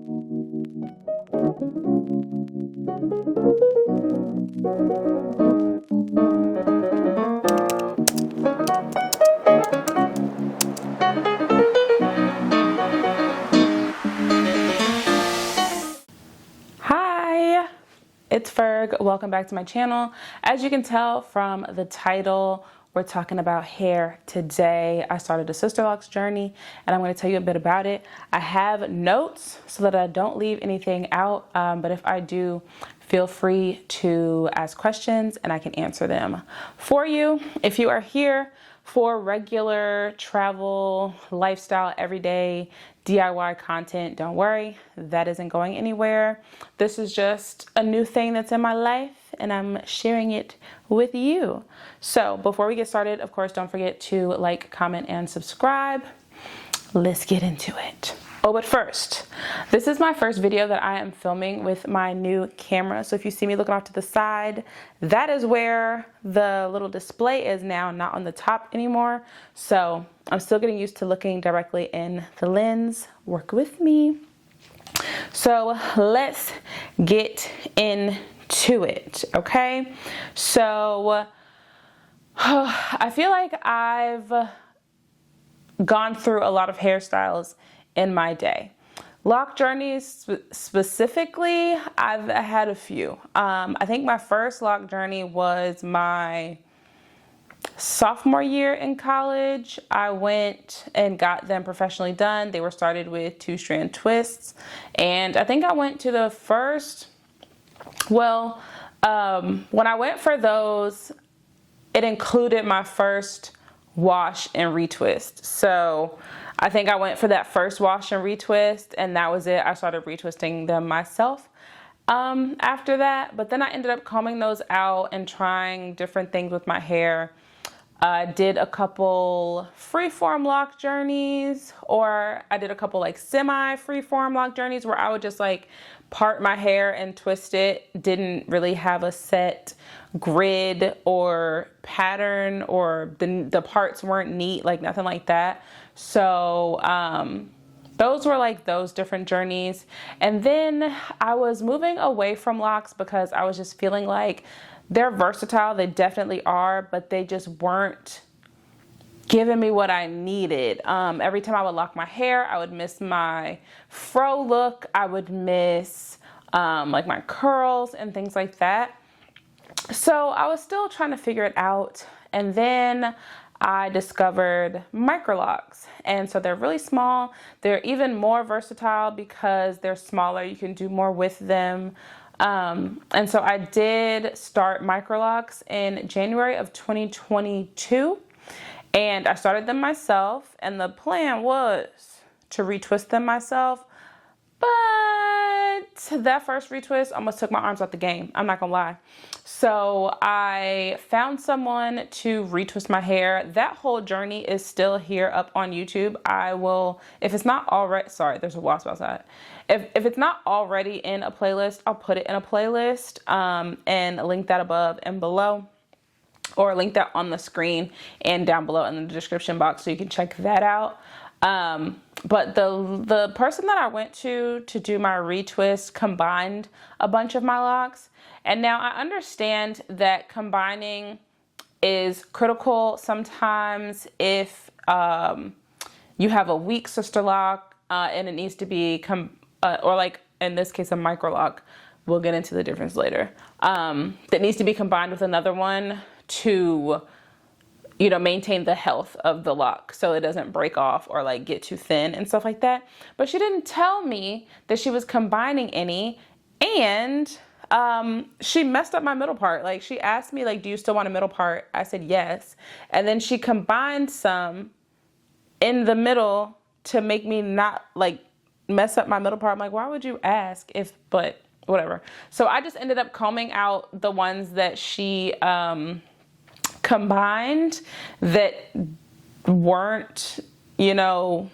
Hi, it's Ferg. Welcome back to my channel. As you can tell from the title, we're talking about hair today. I started a Sisterloc'd journey and I'm going to tell you a bit about it. I have notes so that I don't leave anything out, but if I do, feel free to ask questions and I can answer them for you. If you are here for regular travel, lifestyle, everyday DIY content, don't worry, that isn't going anywhere. This is just a new thing that's in my life and I'm sharing it with you. So before we get started, of course, don't forget to like, comment, and subscribe. Let's get into it. Oh, but first, this is my first video that I am filming with my new camera. So if you see me looking off to the side, that is where the little display is now, not on the top anymore. So I'm still getting used to looking directly in the lens. Work with me. So let's get into it, okay? So I feel like I've gone through a lot of hairstyles in my day. Lock journeys specifically, I've had a few. I think my first lock journey was my sophomore year in college. I went and got them professionally done. They were started with 2-strand twists. And I think I went to the first, when I went for those, it included my first wash and retwist. So I think I went for that first wash and retwist and that was it. I started retwisting them myself after that, but then I ended up combing those out and trying different things with my hair. I did a couple freeform lock journeys, or I did a couple like semi freeform lock journeys where I would just like part my hair and twist it. Didn't really have a set grid or pattern, or the parts weren't neat, like nothing like that. So those were like those different journeys. And then I was moving away from locks because I was just feeling like they're versatile. They definitely are, but they just weren't giving me what I needed. Every time I would lock my hair, I would miss my fro look. I would miss like my curls and things like that. So I was still trying to figure it out. And then I discovered micro locks. And so they're really small. They're even more versatile because they're smaller. You can do more with them. And so I did start micro locks in January of 2022. And I started them myself. And the plan was to retwist them myself. But that first retwist almost took my arms out the game. I'm not gonna lie. So I found someone to retwist my hair. That whole journey is still here up on YouTube. I will, if it's not already, sorry, there's a wasp outside. If it's not already in a playlist, I'll put it in a playlist and link that above and below, or link that on the screen and down below in the description box so you can check that out. But the person that I went to do my retwist combined a bunch of my locks. And now I understand that combining is critical sometimes if you have a weak sister lock and it needs to be, or like in this case, a micro lock. We'll get into the difference later. That needs to be combined with another one to, you know, maintain the health of the lock so it doesn't break off or like get too thin and stuff like that. But she didn't tell me that she was combining any, and she messed up my middle part. Like she asked me like, do you still want a middle part? I said yes. And then she combined some in the middle to make me not like mess up my middle part. I'm like, why would you ask if, but whatever. So I just ended up combing out the ones that she combined that weren't, you know,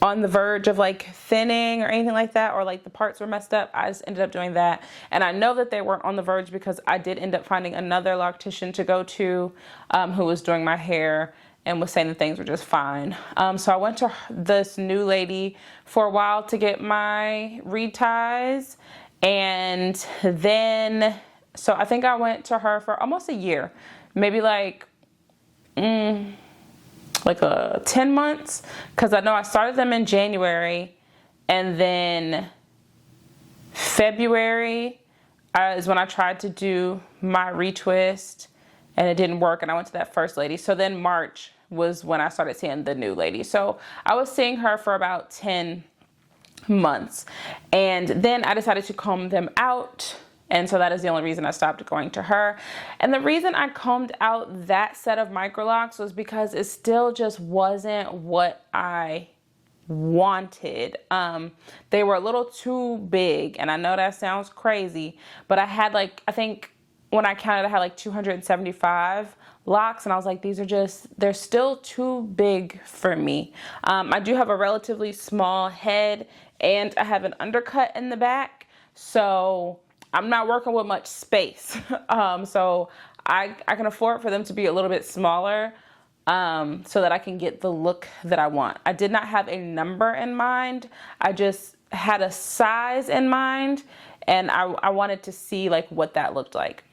on the verge of like thinning or anything like that, or like the parts were messed up. I just ended up doing that. And I know that they weren't on the verge because I did end up finding another loctician to go to who was doing my hair. and was saying that things were just fine. So I went to this new lady for a while to get my reties, and then, so I think I went to her for almost a year, maybe like 10 months, because I know I started them in January, and then February is when I tried to do my retwist, and it didn't work, and I went to that first lady. So then March was when I started seeing the new lady. So I was seeing her for about 10 months, and then I decided to comb them out, and so that is the only reason I stopped going to her. And the reason I combed out that set of microlocks was because it still just wasn't what I wanted. They were a little too big, and I know that sounds crazy, but I had like, I think when I counted, I had like 275 locks, and I was like, they're still too big for me. I do have a relatively small head, and I have an undercut in the back, so I'm not working with much space. So I can afford for them to be a little bit smaller, so that I can get the look that I want. I did not have a number in mind. I just had a size in mind, and I wanted to see like what that looked like.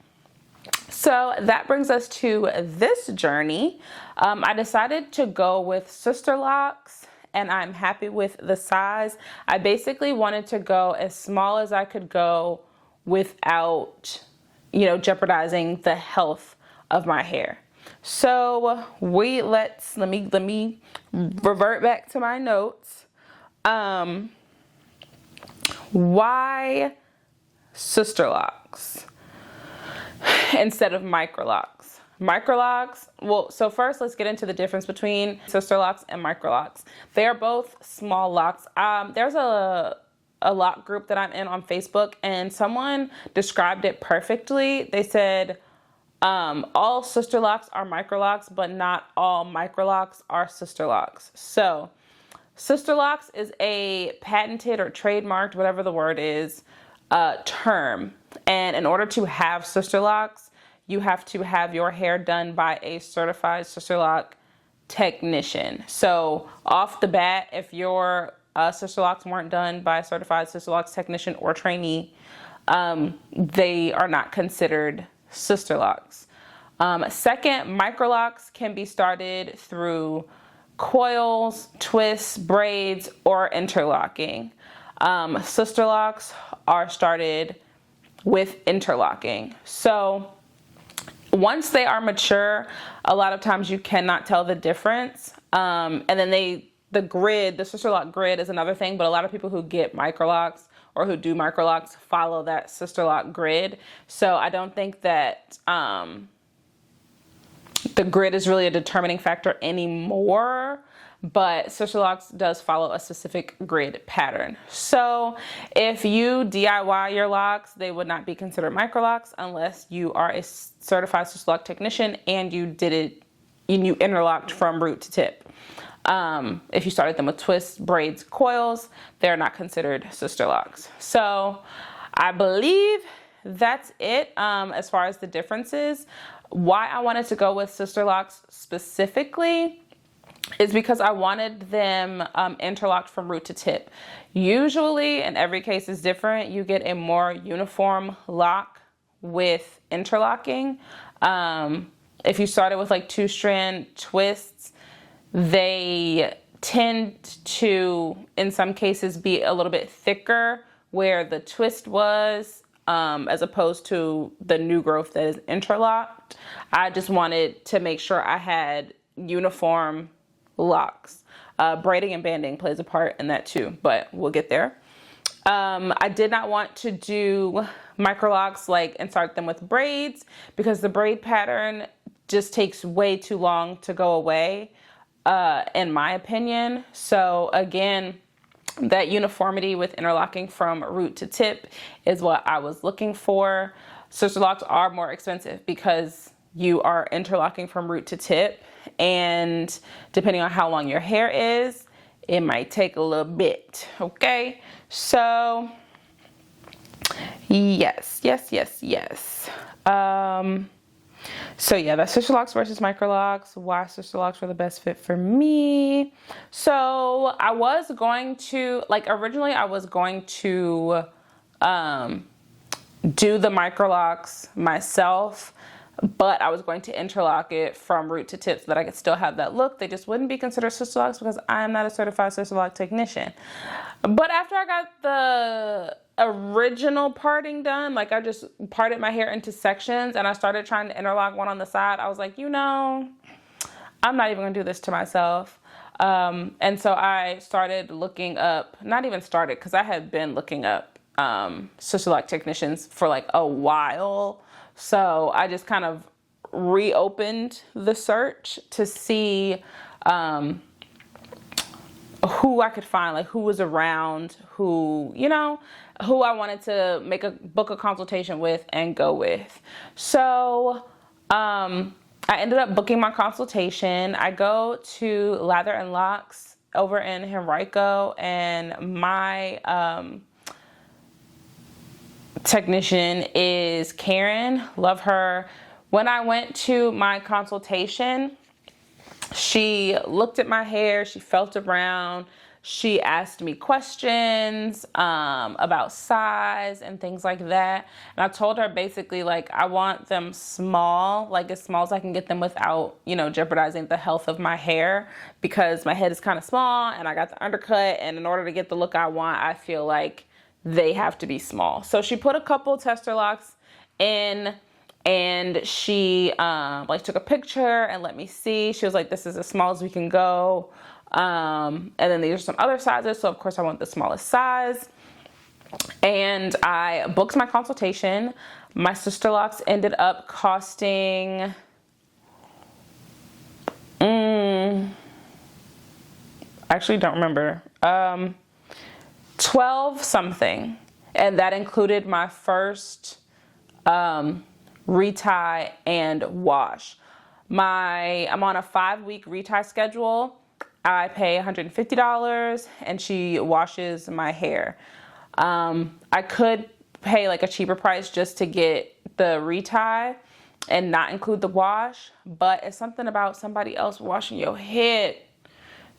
So that brings us to this journey. I decided to go with Sisterloc'd, and I'm happy with the size. I basically wanted to go as small as I could go without, jeopardizing the health of my hair. So let me revert back to my notes. Why Sisterloc'd instead of microlocks? Well, so first let's get into the difference between Sisterloc'd and microlocks. They are both small locks. There's a lock group that I'm in on Facebook, and someone described it perfectly. They said, all Sisterloc'd are microlocks, but not all microlocks are Sisterloc'd. So Sisterloc'd is a patented or trademarked, whatever the word is, term. And in order to have Sisterloc'd, you have to have your hair done by a certified Sisterlock technician. So off the bat, if your Sisterloc'd weren't done by a certified Sisterlock technician or trainee, they are not considered Sisterloc'd. Second, microlocks can be started through coils, twists, braids, or interlocking. Sisterloc'd are started with interlocking. So once they are mature, a lot of times you cannot tell the difference. And then the Sisterlock grid is another thing, but a lot of people who get microlocks or who do microlocks follow that Sisterlock grid. So I don't think that the grid is really a determining factor anymore, but Sisterloc'd does follow a specific grid pattern. So if you DIY your locks, they would not be considered microlocks unless you are a certified Sisterlock technician and you did it, and you interlocked from root to tip. If you started them with twists, braids, coils, they're not considered Sisterloc'd. So I believe that's it as far as the differences. Why I wanted to go with Sisterloc'd specifically is because I wanted them interlocked from root to tip. Usually, and every case is different, you get a more uniform lock with interlocking. If you started with like 2-strand twists, they tend to, in some cases, be a little bit thicker where the twist was, as opposed to the new growth that is interlocked. I just wanted to make sure I had uniform locks. Braiding and banding plays a part in that too, but we'll get there. I did not want to do microlocks and start them with braids because the braid pattern just takes way too long to go away, in my opinion. So again, that uniformity with interlocking from root to tip is what I was looking for. Sisterloc'd are more expensive because you are interlocking from root to tip, and depending on how long your hair is, it might take a little bit. Okay, so yes. So yeah, that's Sisterloc'd versus Microlocks. Why Sisterloc'd were the best fit for me. So I was going to, like, originally I was going to do the Microlocks myself, but I was going to interlock it from root to tip so that I could still have that look. They just wouldn't be considered Sisterloc'd because I am not a certified Sisterloc'd technician. But after I got the original parting done, like I just parted my hair into sections and I started trying to interlock one on the side, I was like, you know, I'm not even gonna do this to myself. And so I started looking up, not even started, because I had been looking up Sisterloc'd technicians for like a while. So I just kind of reopened the search to see who I could find, like who was around, who, you know, who I wanted to book a consultation with and go with. So I ended up booking my consultation. I go to Lather and Locks over in Henrico, and my technician is Karen. Love her. When I went to my consultation, she looked at my hair, she felt around, she asked me questions about size and things like that. And I told her basically, like, I want them small, like as small as I can get them without, you know, jeopardizing the health of my hair, because my head is kind of small and I got the undercut. And in order to get the look I want, I feel like they have to be small. So she put a couple tester locks in, and she like took a picture and let me see. She was like, this is as small as we can go. And then these are some other sizes. So of course I want the smallest size. And I booked my consultation. My Sisterloc'd ended up costing, I actually don't remember, 12 something. And that included my first, retie and wash. I'm on a 5-week retie schedule. I pay $150 and she washes my hair. I could pay like a cheaper price just to get the retie and not include the wash, but it's something about somebody else washing your head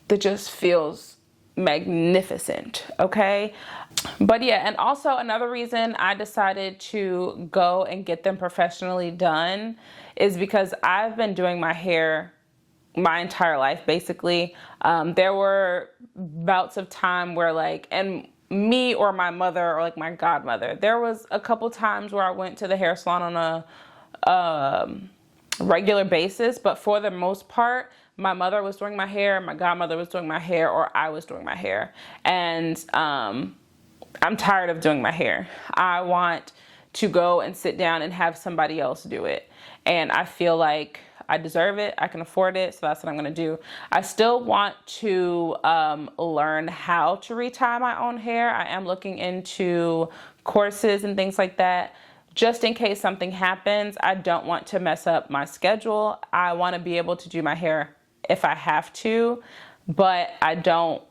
that just feels magnificent, okay? But yeah, and also another reason I decided to go and get them professionally done is because I've been doing my hair my entire life, basically. There were bouts of time where, like, and me or my mother or like my godmother, there was a couple times where I went to the hair salon on a regular basis, but for the most part, my mother was doing my hair, my godmother was doing my hair, or I was doing my hair. And I'm tired of doing my hair. I want to go and sit down and have somebody else do it. And I feel like I deserve it. I can afford it. So that's what I'm going to do. I still want to learn how to retie my own hair. I am looking into courses and things like that. Just in case something happens, I don't want to mess up my schedule. I want to be able to do my hair if I have to, but I don't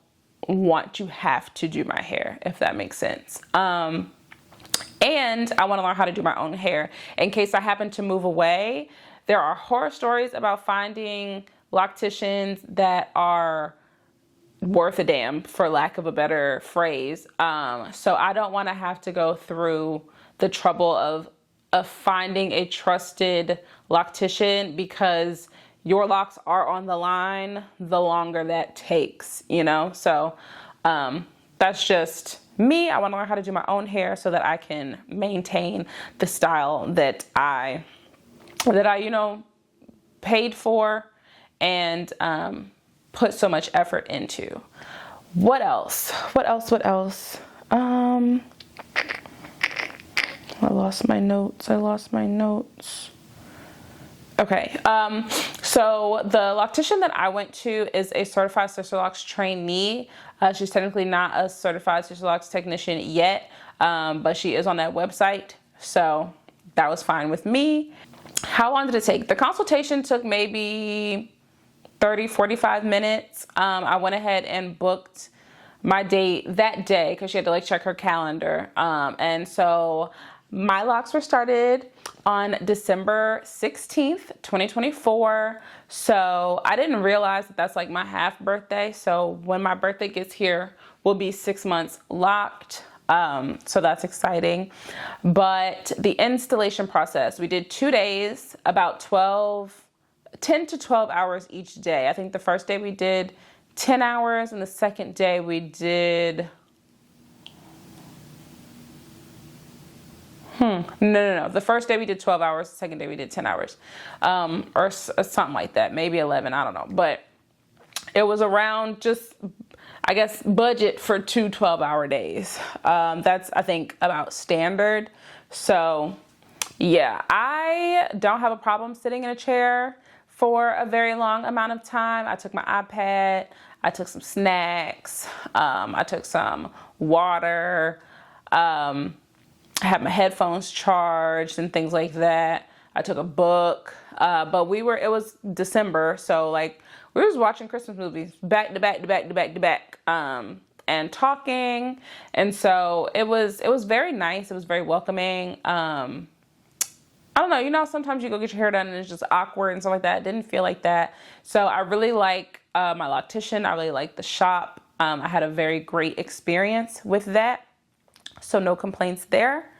want to have to do my hair, if that makes sense. And I want to learn how to do my own hair. In case I happen to move away, there are horror stories about finding locticians that are worth a damn, for lack of a better phrase. So I don't want to have to go through the trouble of finding a trusted loctician, because your locks are on the line the longer that takes, you know? So that's just me. I want to learn how to do my own hair so that I can maintain the style that I you know, paid for and put so much effort into. What else? I lost my notes. Okay, so the loctician that I went to is a certified Sisterloc'd trainee. She's technically not a certified Sisterloc'd technician yet, but she is on that website, so that was fine with me. How long did it take? The consultation took maybe 30-45 minutes. I went ahead and booked my date that day because she had to like check her calendar. And so My locks were started on December 16th, 2024. So I didn't realize that that's like my half birthday. So when my birthday gets here, we'll be 6 months locked. So that's exciting. But the installation process, we did 2 days, about 10 to 12 hours each day. I think the first day we did 10 hours and the second day we did, no. The first day we did 12 hours, the second day we did 10 hours, or something like that, maybe 11, I don't know. But it was around just, I guess, budget for 2 12-hour days. That's, I think, about standard. So yeah, I don't have a problem sitting in a chair for a very long amount of time. I took my iPad, I took some snacks, I took some water, I had my headphones charged and things like that. I took a book, but it was December, so like we was watching Christmas movies back to back to back to back to back, and talking, and so it was very nice. It was very welcoming. I don't know, you know, sometimes you go get your hair done and it's just awkward and stuff like that. It didn't feel like that. So I really like my loctician. I really like the shop. I had a very great experience with that. So no complaints there.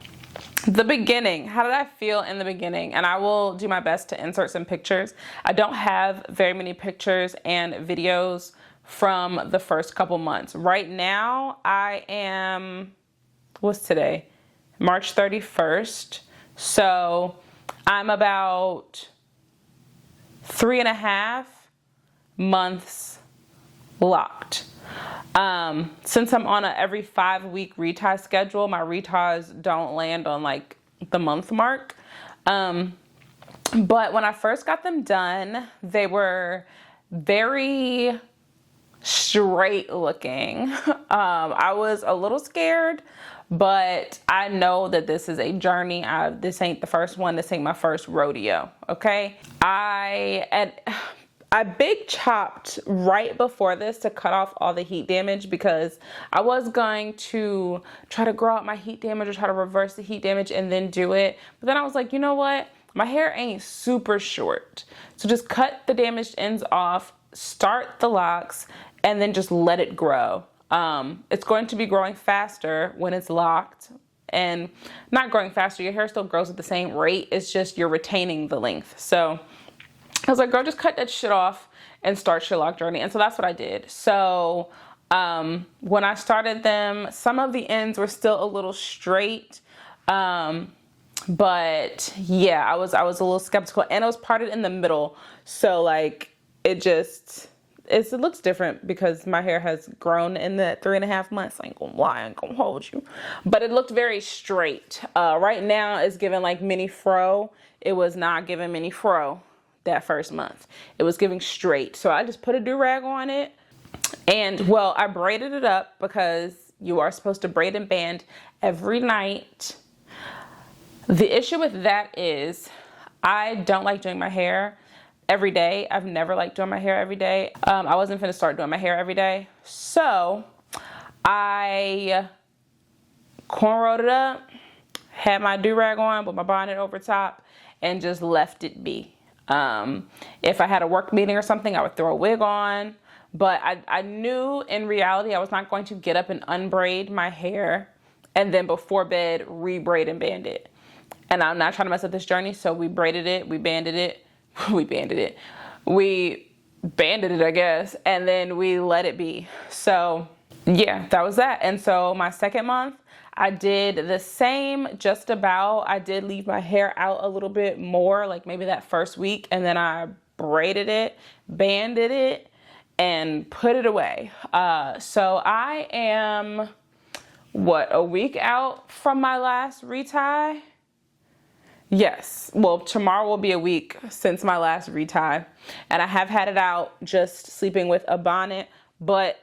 The beginning, how did I feel in the beginning? And I will do my best to insert some pictures. I don't have very many pictures and videos from the first couple months. Right now, I am, what's today? March 31st. So I'm about 3.5 months locked. Since I'm on a every 5-week retie schedule, my reties don't land on like the month mark. But when I first got them done, they were very straight looking. I was a little scared, but I know that this is a journey. This ain't the first one. This ain't my first rodeo. Okay. I big chopped right before this to cut off all the heat damage, because I was going to try to grow out my heat damage or try to reverse the heat damage and then do it. But then I was like, you know what? My hair ain't super short. So just cut the damaged ends off, start the locks, and then just let it grow. It's going to be growing faster when it's locked, and not growing faster. Your hair still grows at the same rate. It's just you're retaining the length. So I was like, girl, just cut that shit off and start your lock journey. And so that's what I did. So when I started them, some of the ends were still a little straight. But yeah, I was a little skeptical, and it was parted in the middle. So like it looks different because my hair has grown in the 3.5 months. I ain't gonna lie, I ain't gonna hold you. But it looked very straight. Right now it's giving like mini fro. It was not giving mini fro that first month. It was giving straight. So I just put a do-rag on it. And well, I braided it up because you are supposed to braid and band every night. The issue with that is I don't like doing my hair every day. I've never liked doing my hair every day. I wasn't finna start doing my hair every day. So I cornrowed it up, had my do-rag on with my bonnet over top, and just left it be. If I had a work meeting or something, I would throw a wig on. But I knew in reality I was not going to get up and unbraid my hair and then before bed re-braid and band it. And I'm not trying to mess up this journey, so we braided it, we banded it, we banded it, I guess, and then we let it be. So yeah, that was that. And so my second month, I did the same just about. I did leave my hair out a little bit more, like maybe that first week, and then I braided it, banded it, and put it away. So I am, a week out from my last retie? Yes, well, tomorrow will be a week since my last retie, and I have had it out just sleeping with a bonnet, but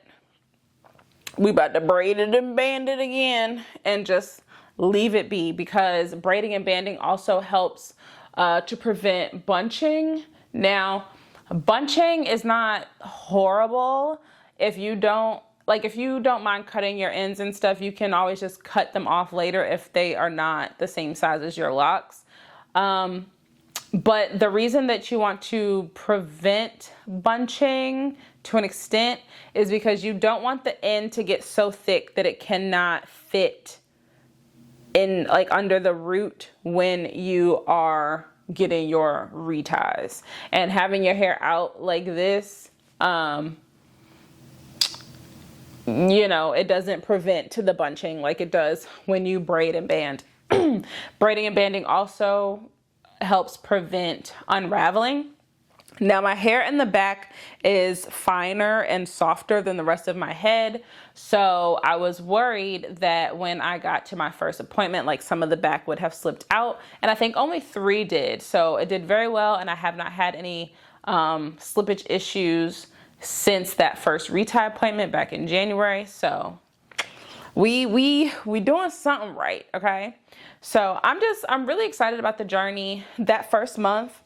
we about to braid it and band it again and just leave it be, because braiding and banding also helps to prevent bunching. Now, bunching is not horrible if you don't, like if you don't mind cutting your ends and stuff, you can always just cut them off later if they are not the same size as your locks. But the reason that you want to prevent bunching to an extent is because you don't want the end to get so thick that it cannot fit in, like, under the root when you are getting your reties. And having your hair out like this, you know, it doesn't prevent to the bunching like it does when you braid and band. Braiding and banding also helps prevent unraveling. Now my hair in the back is finer and softer than the rest of my head. So I was worried that when I got to my first appointment, like some of the back would have slipped out, and I think only 3 did. So it did very well, and I have not had any slippage issues since that first retie appointment back in January. So we doing something right, okay? So I'm really excited about the journey. That first month,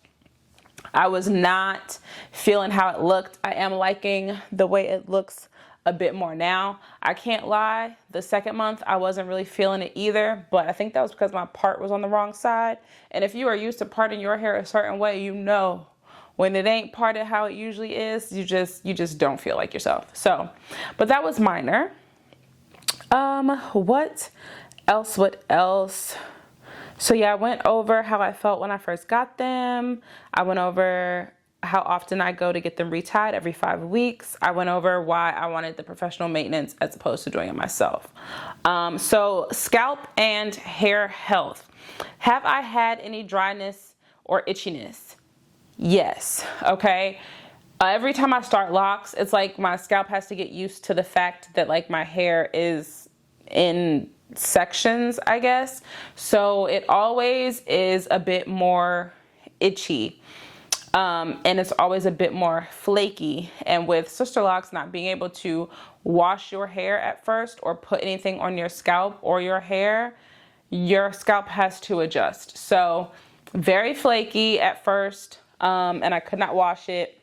I was not feeling how it looked. I am liking the way it looks a bit more now. I can't lie, the second month, I wasn't really feeling it either, but I think that was because my part was on the wrong side. And if you are used to parting your hair a certain way, you know when it ain't parted how it usually is, you just don't feel like yourself. So, but that was minor. What else? So yeah, I went over how I felt when I first got them. I went over how often I go to get them retied, every 5 weeks. I went over why I wanted the professional maintenance as opposed to doing it myself. So scalp and hair health. Have I had any dryness or itchiness? Yes. Okay. Every time I start locks, it's like my scalp has to get used to the fact that like my hair is in sections, I guess. So it always is a bit more itchy. And it's always a bit more flaky. And with Sisterloc'd not being able to wash your hair at first or put anything on your scalp or your hair, your scalp has to adjust. So very flaky at first, and I could not wash it.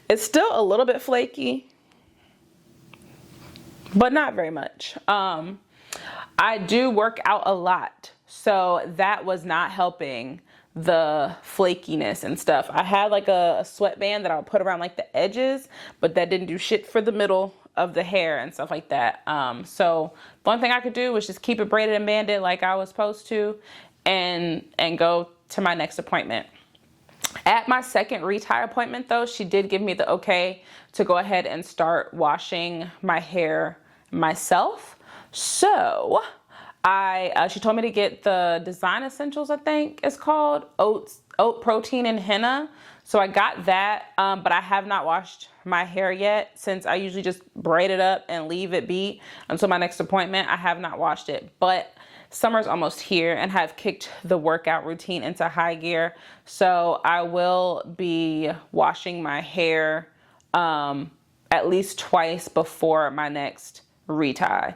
It's still a little bit flaky, but not very much. I do work out a lot, so that was not helping the flakiness and stuff. I had like a sweatband that I would put around like the edges, but that didn't do shit for the middle of the hair and stuff like that. So the only thing I could do was just keep it braided and banded like I was supposed to, and go to my next appointment. At my second retie appointment though, she did give me the okay to go ahead and start washing my hair myself. So she told me to get the Design Essentials, I think it's called, oat protein and henna. So I got that, but I have not washed my hair yet since I usually just braid it up and leave it be until my next appointment. I have not washed it, but summer's almost here and have kicked the workout routine into high gear. So I will be washing my hair at least twice before my next retie.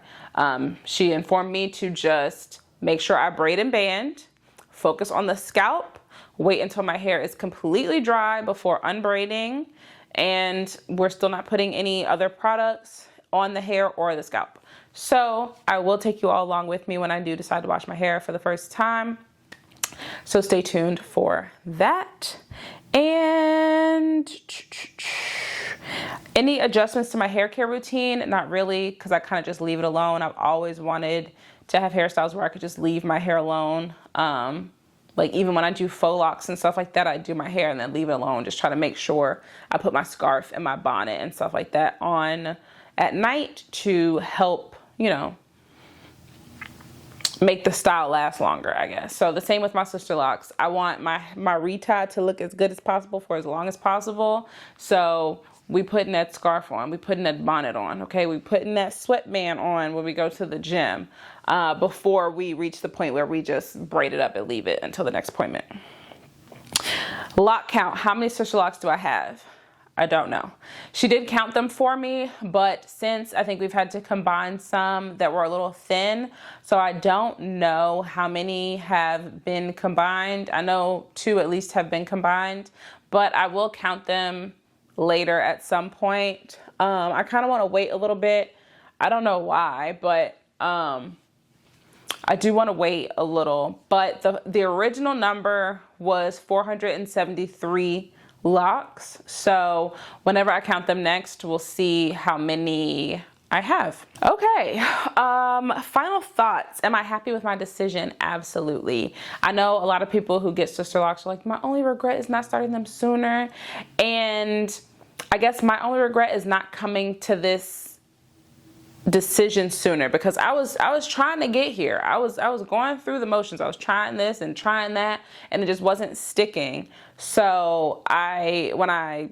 She informed me to just make sure I braid and band, focus on the scalp, wait until my hair is completely dry before unbraiding, and we're still not putting any other products on the hair or the scalp. So I will take you all along with me when I do decide to wash my hair for the first time. So stay tuned for that. And any adjustments to my hair care routine? Not really, because I kind of just leave it alone. I've always wanted to have hairstyles where I could just leave my hair alone. Like even when I do faux locks and stuff like that, I do my hair and then leave it alone. Just try to make sure I put my scarf and my bonnet and stuff like that on at night to help, you know, make the style last longer, I guess. So the same with my Sisterloc'd. I want my retie to look as good as possible for as long as possible. So we putting that scarf on, we putting that bonnet on, okay? We putting that sweatband on when we go to the gym before we reach the point where we just braid it up and leave it until the next appointment. Lock count, how many Sisterloc'd do I have? I don't know. She did count them for me, but since I think we've had to combine some that were a little thin, so I don't know how many have been combined. I know 2 at least have been combined, but I will count them later at some point. I kind of want to wait a little bit. I don't know why, but I do want to wait a little. But the original number was 473 locks. So whenever I count them next, we'll see how many I have. Okay, final thoughts. Am I happy with my decision? Absolutely. I know a lot of people who get Sisterloc'd are like, my only regret is not starting them sooner. And I guess my only regret is not coming to this decision sooner, because I was trying to get here. I was going through the motions. I was trying this and trying that, and it just wasn't sticking. So when I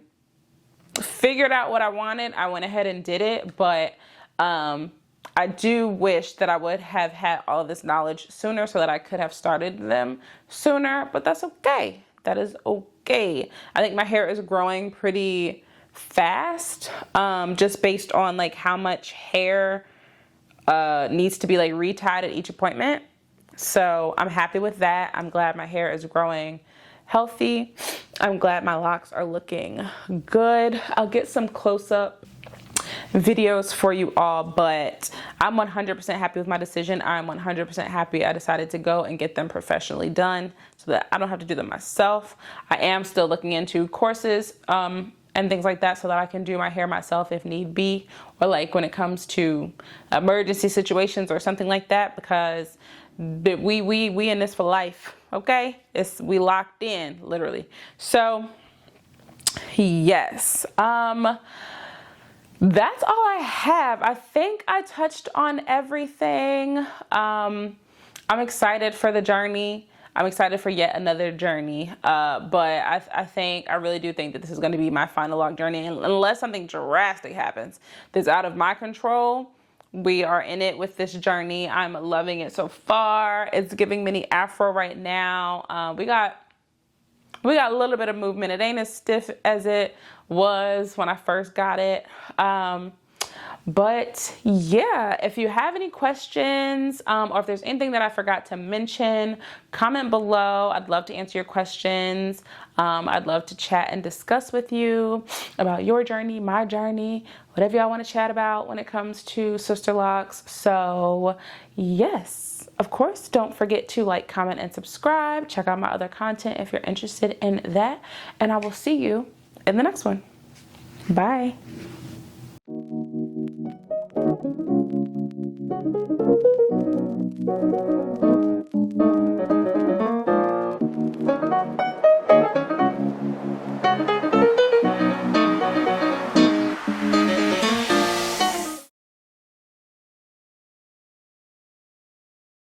figured out what I wanted, I went ahead and did it. But I do wish that I would have had all of this knowledge sooner so that I could have started them sooner, but that's okay. That is okay. I think my hair is growing pretty fast, just based on like how much hair needs to be like retied at each appointment. So I'm happy with that. I'm glad my hair is growing healthy. I'm glad my locks are looking good. I'll get some close-up videos for you all, but I'm 100% happy with my decision. I'm 100% happy I decided to go and get them professionally done so that I don't have to do them myself. I am still looking into courses and things like that so that I can do my hair myself if need be, or like when it comes to emergency situations or something like that, because we in this for life, okay? We locked in, literally. So yes, that's all I have. I think I touched on everything. I'm excited for the journey. I'm excited for yet another journey. But I really do think that this is going to be my final lock journey. And unless something drastic happens that's out of my control, we are in it with this journey. I'm loving it so far. It's giving mini afro right now. We got a little bit of movement. It ain't as stiff as it was when I first got it. But yeah, if you have any questions, or if there's anything that I forgot to mention, comment below. I'd love to answer your questions. I'd love to chat and discuss with you about your journey, my journey, whatever y'all want to chat about when it comes to Sisterloc'd. So yes, of course, don't forget to like, comment, and subscribe. Check out my other content if you're interested in that. And I will see you in the next one. Bye. Thank you.